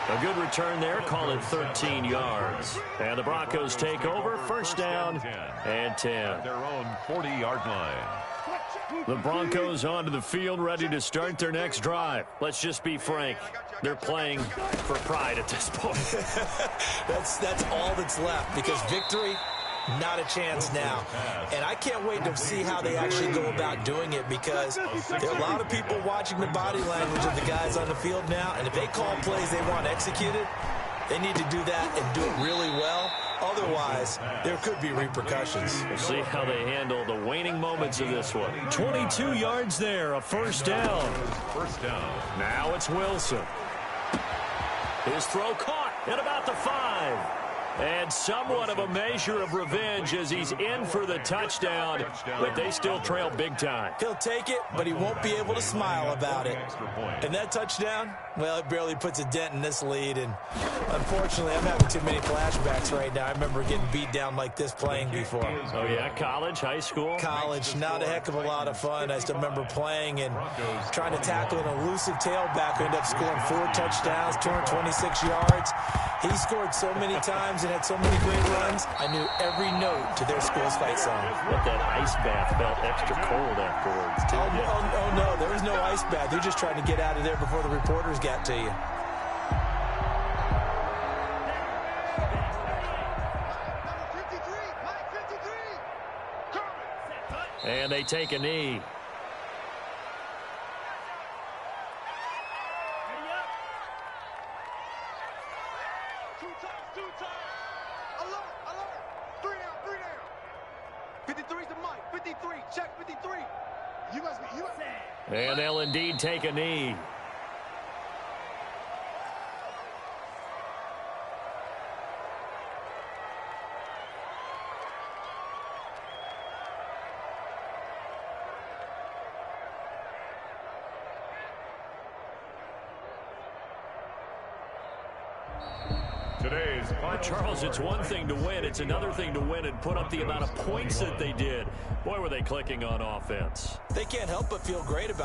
Speaker 1: A good return there, call it 13 yards. And the Broncos take over, first down and 10.
Speaker 2: At their own 40-yard line.
Speaker 1: The Broncos onto the field, ready to start their next drive. Let's just be frank. They're playing for pride at this point.
Speaker 3: That's all that's left, because victory, not a chance now. And I can't wait to see how they actually go about doing it, because there are a lot of people watching the body language of the guys on the field now, and if they call plays they want executed, they need to do that and do it really well. Otherwise, there could be repercussions.
Speaker 1: We'll see how they handle the waning moments of this one. 22 yards there, a first down.
Speaker 2: First down.
Speaker 1: Now it's Wilson. His throw caught at about the 5. And somewhat of a measure of revenge as he's in for the touchdown, but they still trail big time.
Speaker 3: He'll take it, but he won't be able to smile about it. And that touchdown, well, it barely puts a dent in this lead. And unfortunately, I'm having too many flashbacks right now. I remember getting beat down like this playing before.
Speaker 1: Oh, yeah? College, high school?
Speaker 3: College, not a heck of a lot of fun. I still remember playing and trying to tackle an elusive tailback who ended up scoring 4 touchdowns, 226 yards. He scored so many times and had so many great runs, I knew every note to their school's fight song.
Speaker 1: But that ice bath felt extra cold afterwards, too.
Speaker 3: Oh, no, there was no ice bath. You're just trying to get out of there before the reporters got to you.
Speaker 1: And they take a knee.
Speaker 4: Two times. Alert. 3 down. 53's the mic. 53. Check 53. You must be.
Speaker 1: And they'll indeed take a knee. Charles, it's one thing to win. It's another thing to win and put up the amount of points that they did. Boy, were they clicking on offense.
Speaker 3: They can't help but feel great about it.